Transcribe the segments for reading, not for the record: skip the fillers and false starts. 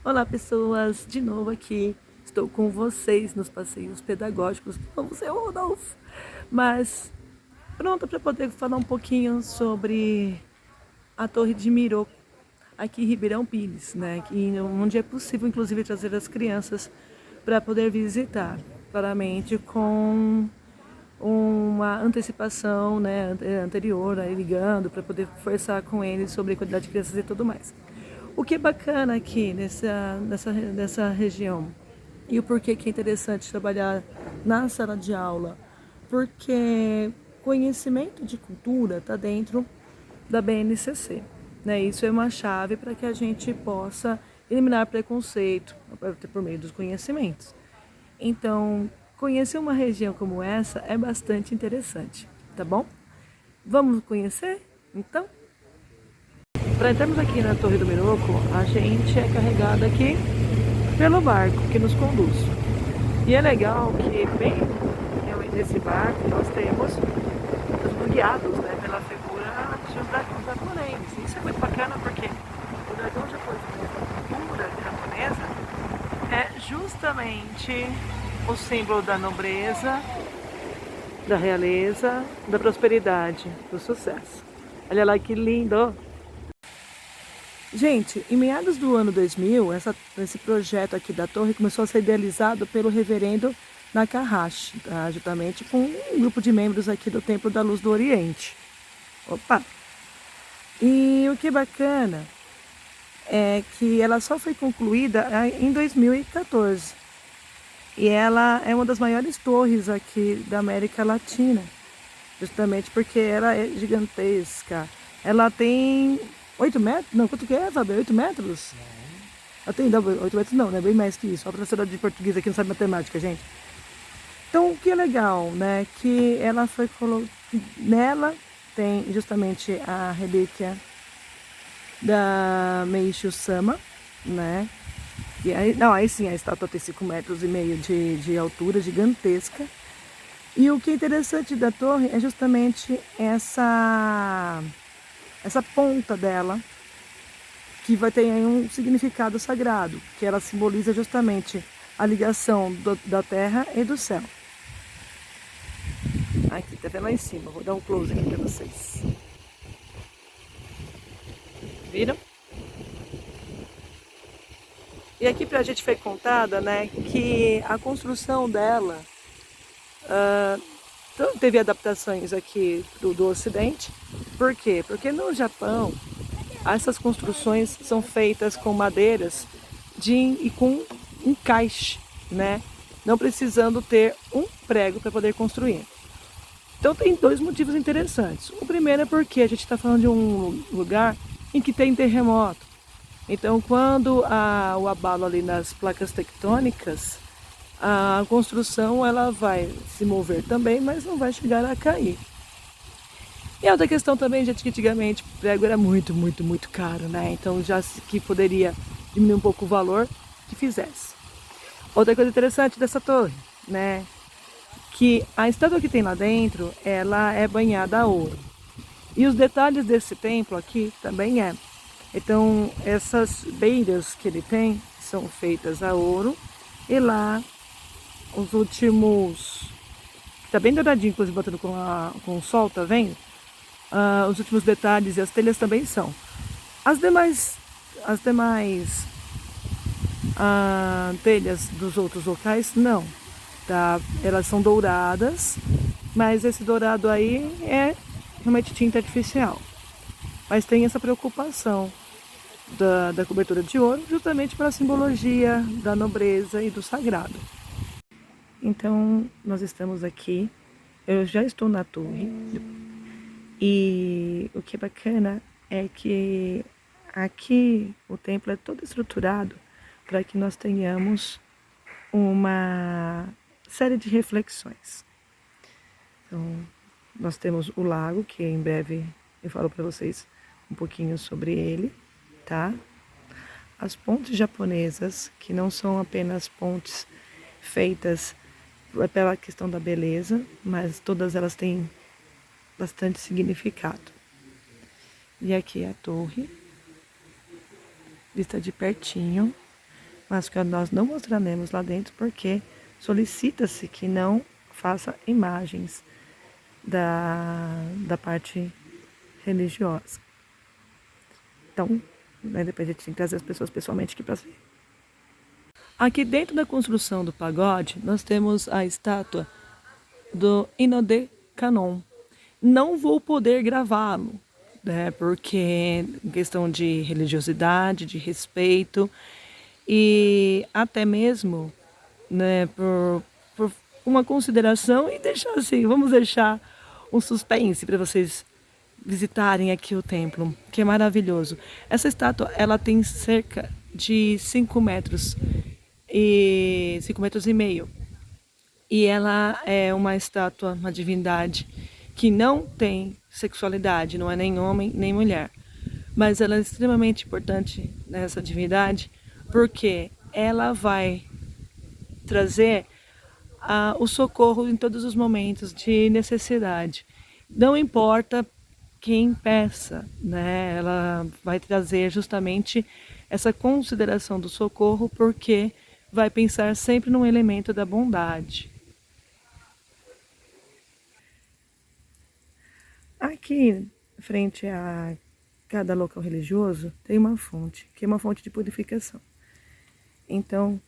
Olá pessoas, de novo aqui, estou com vocês nos passeios pedagógicos, vamos ser o Rodolfo, mas pronta para poder falar um pouquinho sobre a Torre de Mirô, aqui em Ribeirão Pires, né? Onde é possível inclusive trazer as crianças para poder visitar, claramente com uma antecipação, né, anterior, aí ligando para poder conversar com eles sobre a quantidade de crianças e tudo mais. O que é bacana aqui nessa região e o porquê que é interessante trabalhar na sala de aula, porque conhecimento de cultura está dentro da BNCC, né? Isso é uma chave para que a gente possa eliminar preconceito por meio dos conhecimentos. Então, conhecer uma região como essa é bastante interessante, tá bom? Vamos conhecer? Então, para entrarmos aqui na Torre do Miroco, a gente é carregado aqui pelo barco que nos conduz. E é legal que bem nesse barco nós temos os guiados, né, pela figura de um dragão japonês. Isso é muito bacana porque o dragão japonês, a cultura japonesa, é justamente o símbolo da nobreza, da realeza, da prosperidade, do sucesso. Olha lá que lindo! Gente, em meados do ano 2000, esse projeto aqui da torre começou a ser idealizado pelo reverendo Nakahashi, tá? Juntamente com um grupo de membros aqui do Templo da Luz do Oriente. Opa! E o que é bacana é que ela só foi concluída em 2014. E ela é uma das maiores torres aqui da América Latina, justamente porque ela é gigantesca. Ela tem 8 metros? Não, quanto que é, Fábio? 8 metros? Ela tem 8 metros não, né? Bem mais que isso. A professora de português aqui não sabe matemática, gente. Então, o que é legal, né? Que ela foi colocada... Nela tem justamente a relíquia da Meishu Sama, né? E aí, não, aí sim, a estátua tem 5,5 metros de altura, gigantesca. E o que é interessante da torre é justamente essa ponta dela, que vai ter um significado sagrado, que ela simboliza justamente a ligação da terra e do céu. Aqui, tá vendo lá em cima? Vou dar um close aqui para vocês. Viram? E aqui pra gente foi contada, né, que a construção dela teve adaptações aqui do Ocidente. Por quê? Porque no Japão, essas construções são feitas com madeiras e com encaixe, né? Não precisando ter um prego para poder construir. Então tem dois motivos interessantes. O primeiro é porque a gente está falando de um lugar em que tem terremoto. Então, quando o abalo ali nas placas tectônicas, a construção ela vai se mover também, mas não vai chegar a cair. E outra questão também, gente, que antigamente o prego era muito, muito, muito caro, né? Então, já que poderia diminuir um pouco o valor, que fizesse. Outra coisa interessante dessa torre, né? Que a estátua que tem lá dentro, ela é banhada a ouro. E os detalhes desse templo aqui também é. Então, essas beiras que ele tem são feitas a ouro. E lá, os últimos... Tá bem douradinho, inclusive, batendo com o sol, tá vendo? Os últimos detalhes e as telhas também são. As demais telhas dos outros locais, não. Tá? Elas são douradas, mas esse dourado aí é realmente tinta artificial. Mas tem essa preocupação da cobertura de ouro, justamente para a simbologia da nobreza e do sagrado. Então, nós estamos aqui, eu já estou na torre, e o que é bacana é que aqui o templo é todo estruturado para que nós tenhamos uma série de reflexões. Então, nós temos o lago, que em breve eu falo para vocês um pouquinho sobre ele, tá? As pontes japonesas, que não são apenas pontes feitas pela questão da beleza, mas todas elas têm bastante significado. E aqui é a torre, vista de pertinho. mas que nós não mostraremos lá dentro porque solicita-se que não faça imagens da parte religiosa. Então, né, depois a gente tem que trazer as pessoas pessoalmente aqui para ver. Aqui dentro da construção do pagode, nós temos a estátua do Inode Canon. Não vou poder gravá-lo, né, porque questão de religiosidade, de respeito e até mesmo, né, por uma consideração e deixar assim, vamos deixar um suspense para vocês visitarem aqui o templo, que é maravilhoso. Essa estátua, ela tem cerca de 5 metros e 5 metros e meio. E ela é uma estátua, uma divindade que não tem sexualidade, não é nem homem nem mulher. Mas ela é extremamente importante nessa divindade porque ela vai trazer o socorro em todos os momentos de necessidade. Não importa quem peça, né? Ela vai trazer justamente essa consideração do socorro porque vai pensar sempre num elemento da bondade. Aqui, frente a cada local religioso, tem uma fonte, que é uma fonte de purificação. Então,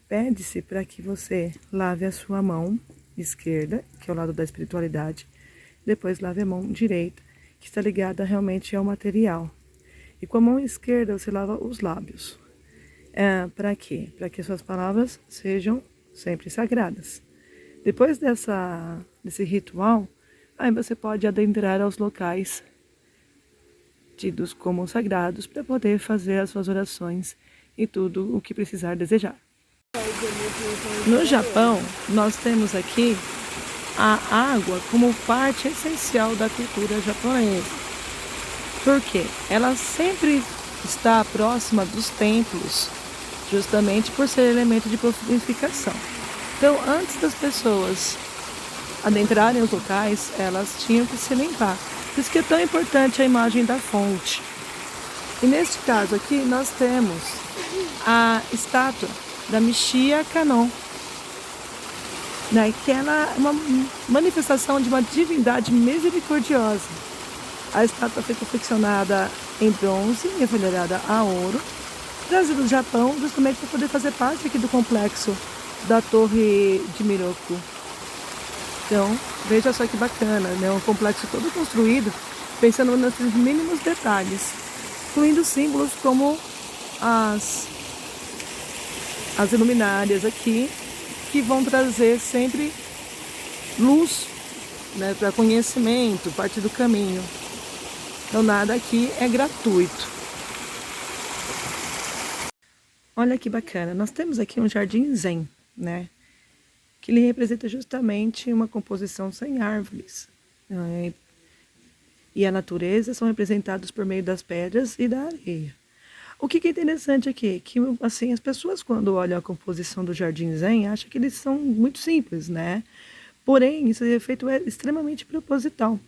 pede-se para que você lave a sua mão esquerda, que é o lado da espiritualidade, depois lave a mão direita, que está ligada realmente ao material. E com a mão esquerda você lava os lábios. Para quê? Para que suas palavras sejam sempre sagradas. Depois desse ritual, aí você pode adentrar aos locais tidos como sagrados para poder fazer as suas orações e tudo o que precisar desejar. No Japão, nós temos aqui a água como parte essencial da cultura japonesa. Por quê? Ela sempre está próxima dos templos, justamente por ser elemento de purificação. Então, antes das pessoas adentrarem os locais, elas tinham que se limpar. Por isso que é tão importante a imagem da fonte. E neste caso aqui, nós temos a estátua da Michiya Kanon, né, que ela é uma manifestação de uma divindade misericordiosa. A estátua foi confeccionada em bronze e enfileirada a ouro, trazida do Japão justamente para poder fazer parte aqui do complexo da Torre de Miroku. Então, veja só que bacana, né? Um complexo todo construído pensando nesses mínimos detalhes, incluindo símbolos como as iluminárias aqui, que vão trazer sempre luz, né, para conhecimento, parte do caminho. Então nada aqui é gratuito. Olha que bacana, nós temos aqui um jardim zen, né, que ele representa justamente uma composição sem árvores, né, e a natureza são representados por meio das pedras e da areia. O que é interessante aqui, que assim, as pessoas quando olham a composição do Jardim Zen, acham que eles são muito simples, né? Porém, esse efeito é extremamente proposital,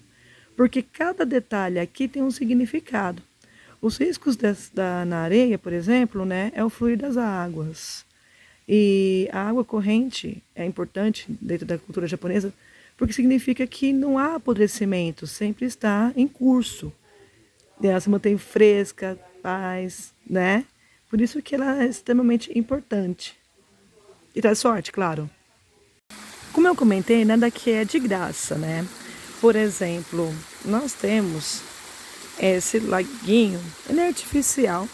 porque cada detalhe aqui tem um significado. Os riscos na areia, por exemplo, né, é o fluir das águas. E a água corrente é importante dentro da cultura japonesa, porque significa que não há apodrecimento, sempre está em curso. Ela se mantém fresca, paz, né? Por isso que ela é extremamente importante. E traz sorte, claro. Como eu comentei, nada aqui é de graça, né? Por exemplo, nós temos esse laguinho, ele é artificial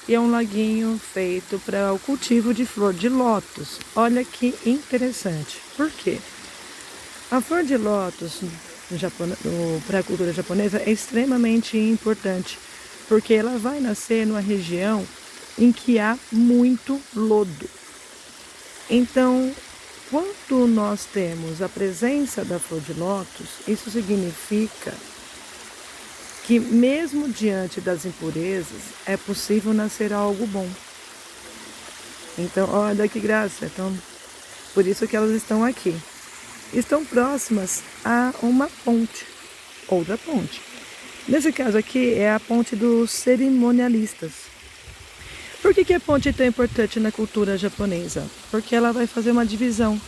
e é um laguinho feito para o cultivo de flor de lótus. Olha que interessante. Por quê? A flor de lótus para a cultura japonesa é extremamente importante, porque ela vai nascer numa região em que há muito lodo. Então, quando nós temos a presença da flor de lótus, isso significa que mesmo diante das impurezas, é possível nascer algo bom. Então, olha que graça. Então, por isso que elas estão aqui. Estão próximas a uma ponte, outra ponte. Nesse caso aqui é a ponte dos cerimonialistas. Por que a ponte é tão importante na cultura japonesa? Porque ela vai fazer uma divisão.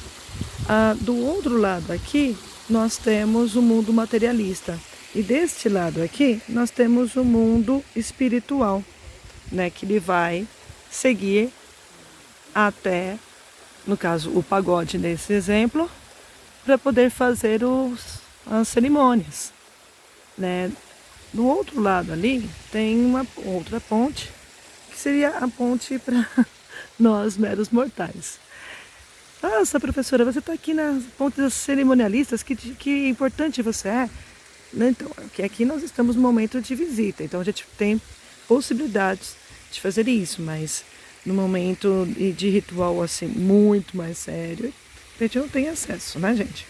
Do outro lado aqui, nós temos o mundo materialista. E deste lado aqui, nós temos o mundo espiritual, né? Que ele vai seguir até, no caso, o pagode nesse exemplo, para poder fazer as cerimônias, né? Do outro lado ali, tem uma outra ponte, que seria a ponte para nós meros mortais. Nossa, professora, você está aqui nas pontes cerimonialistas, que importante você é. Então, que aqui nós estamos no momento de visita, então a gente tem possibilidades de fazer isso, mas no momento de ritual assim muito mais sério, a gente não tem acesso, né, gente?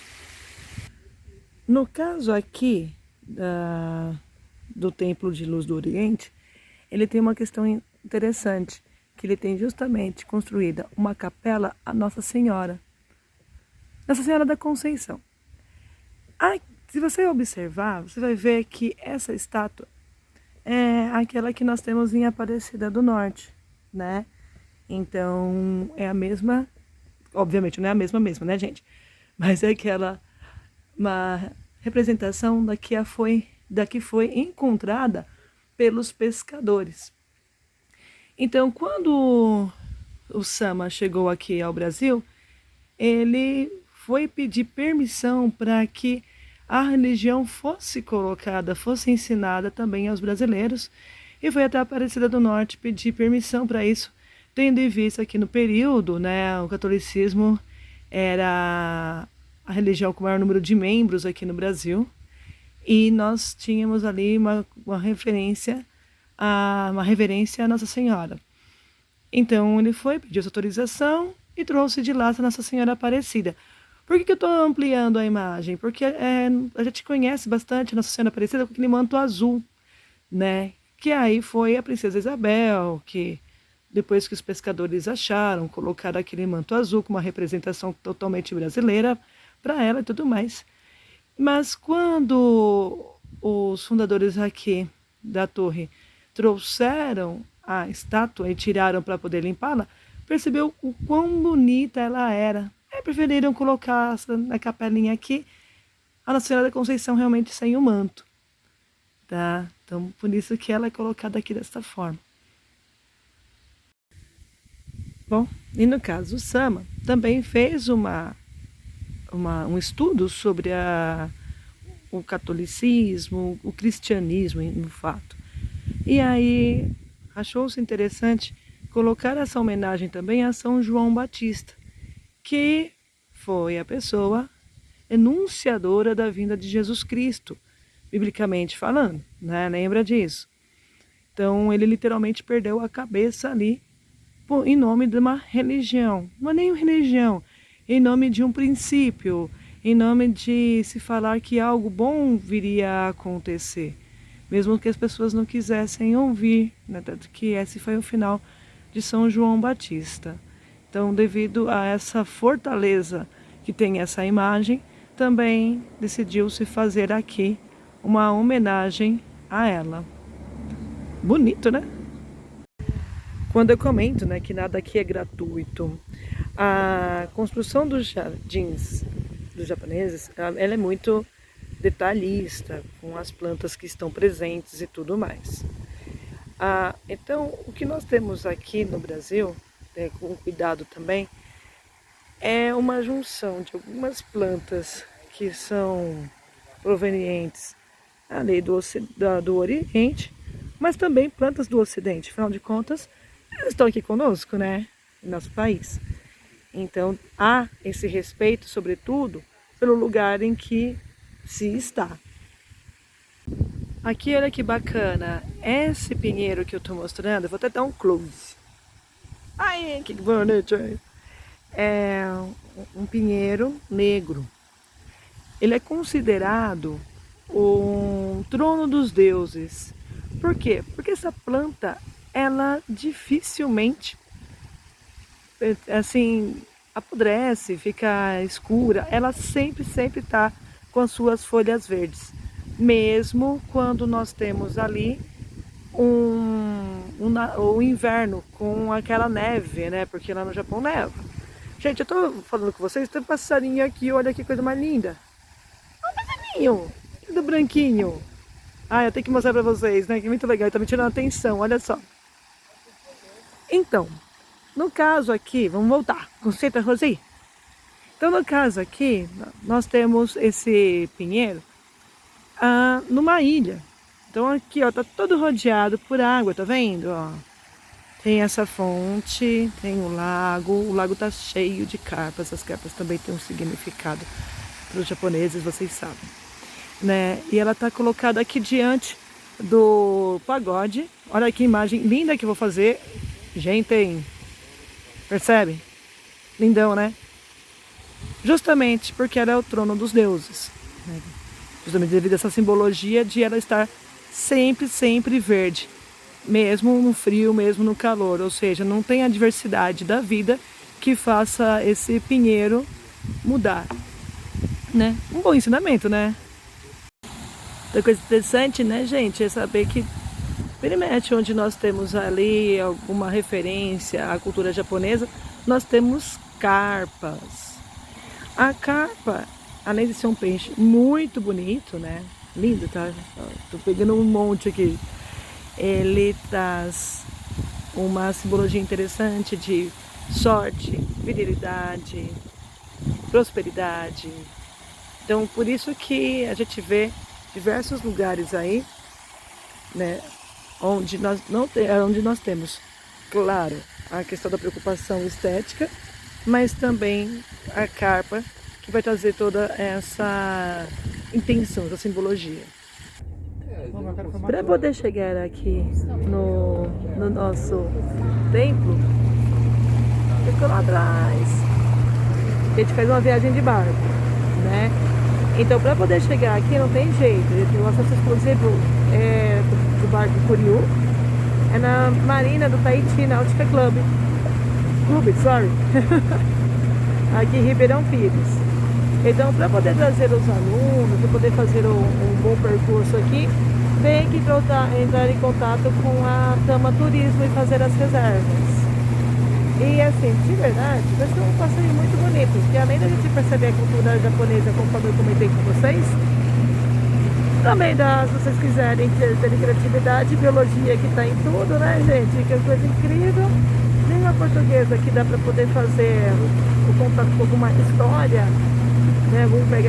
No caso aqui do Templo de Luz do Oriente, ele tem uma questão interessante, que ele tem justamente construída uma capela a Nossa Senhora da Conceição. Se você observar, você vai ver que essa estátua é aquela que nós temos em Aparecida do Norte, né? Então, é a mesma, obviamente não é a mesma, né, gente? Mas é uma representação da que foi encontrada pelos pescadores. Então, quando o Sama chegou aqui ao Brasil, ele foi pedir permissão para que a religião fosse colocada, fosse ensinada também aos brasileiros, e foi até a Aparecida do Norte pedir permissão para isso, tendo em vista que no período, né, o catolicismo era a religião com o maior número de membros aqui no Brasil, e nós tínhamos ali uma referência, uma reverência à Nossa Senhora. Então ele foi, pediu essa autorização e trouxe de lá a Nossa Senhora Aparecida. Por que eu estou ampliando a imagem? Porque a gente conhece bastante a Nossa Senhora Aparecida com aquele manto azul, né? Que aí foi a Princesa Isabel, que depois que os pescadores acharam, colocaram aquele manto azul com uma representação totalmente brasileira para ela e tudo mais. Mas quando os fundadores aqui da torre trouxeram a estátua e tiraram para poder limpá-la, percebeu o quão bonita ela era. Preferiram colocar na capelinha aqui a Nossa Senhora da Conceição realmente sem o manto, tá? Então, por isso que ela é colocada aqui desta forma. Bom, e no caso o Sama também fez um estudo sobre o catolicismo, o cristianismo, no fato. E aí achou-se interessante colocar essa homenagem também a São João Batista, que foi a pessoa enunciadora da vinda de Jesus Cristo, biblicamente falando, né? Lembra disso? Então ele literalmente perdeu a cabeça ali em nome de uma religião, não é nem uma religião, em nome de um princípio, em nome de se falar que algo bom viria a acontecer, mesmo que as pessoas não quisessem ouvir, né? Tanto que esse foi o final de São João Batista. Então, devido a essa fortaleza que tem essa imagem, também decidiu-se fazer aqui uma homenagem a ela. Bonito, né? Quando eu comento, né, que nada aqui é gratuito, a construção dos jardins dos japoneses, ela é muito detalhista, com as plantas que estão presentes e tudo mais. Então, o que nós temos aqui no Brasil, com cuidado também, é uma junção de algumas plantas que são provenientes ali do Oriente, mas também plantas do Ocidente. Afinal de contas, elas estão aqui conosco, né, no nosso país. Então, há esse respeito, sobretudo, pelo lugar em que se está. Aqui, olha que bacana, esse pinheiro que eu estou mostrando, eu vou até dar um close. Ai, que bonito! É um pinheiro negro. Ele é considerado um trono dos deuses. Por quê? Porque essa planta, ela dificilmente, assim, apodrece, fica escura. Ela sempre está com as suas folhas verdes. Mesmo quando nós temos ali o inverno com aquela neve, né? Porque lá no Japão neva. Gente, eu tô falando com vocês, tem um passarinho aqui, olha que coisa mais linda. Um passarinho, do branquinho. Ah, eu tenho que mostrar pra vocês, né? Que é muito legal, tá me tirando atenção, olha só. Então, no caso aqui, vamos voltar. Conceita, Rosi? Então, no caso aqui, nós temos esse pinheiro numa ilha. Então aqui, ó, tá todo rodeado por água, tá vendo, ó? Tem essa fonte, tem o lago tá cheio de carpas. As carpas também têm um significado para os japoneses, vocês sabem, né? E ela tá colocada aqui diante do pagode. Olha que imagem linda que eu vou fazer. Gente, percebe? Lindão, né? Justamente porque ela é o trono dos deuses, né? Justamente devido a essa simbologia de ela estar sempre verde, mesmo no frio, mesmo no calor, ou seja, não tem a diversidade da vida que faça esse pinheiro mudar, né? Um bom ensinamento, né? Outra coisa interessante, né, gente, é saber que permite onde nós temos ali alguma referência à cultura japonesa, nós temos carpas. A carpa, além de ser um peixe muito bonito, né? Lindo, tá? Tô pegando um monte aqui. Ele traz uma simbologia interessante de sorte, virilidade, prosperidade. Então, por isso que a gente vê diversos lugares aí, né? Onde nós temos, claro, a questão da preocupação estética, mas também a carpa, que vai trazer toda essa intenção, essa simbologia. Para poder chegar aqui no nosso templo, ficou lá atrás. A gente fez uma viagem de barco, né? Então, para poder chegar aqui não tem jeito. O acesso exclusivo do barco Kuryu é na Marina do Tahiti Náutica Clube, sorry. Aqui em Ribeirão Pires. Então, para poder trazer os alunos, para poder fazer um bom percurso aqui, tem que entrar em contato com a Tama Turismo e fazer as reservas. E assim, de verdade, vai ser um passeio muito bonito, porque além da gente perceber a cultura japonesa, conforme eu comentei com vocês, também se vocês quiserem ter criatividade, biologia que está em tudo, né, gente? Que é coisa incrível. Língua portuguesa que dá para poder fazer o contato com alguma história, né?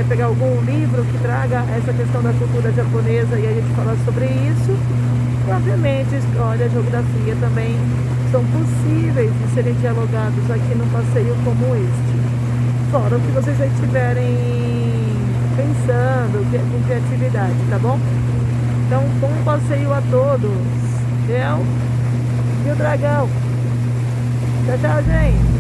Pegar algum livro que traga essa questão da cultura japonesa e a gente falar sobre isso. E, obviamente, história, geografia também são possíveis de serem dialogados aqui num passeio como este. Fora o que vocês aí estiverem pensando, com criatividade, tá bom? Então, bom passeio a todos. Eu e o Dragão. Tchau, tchau, gente.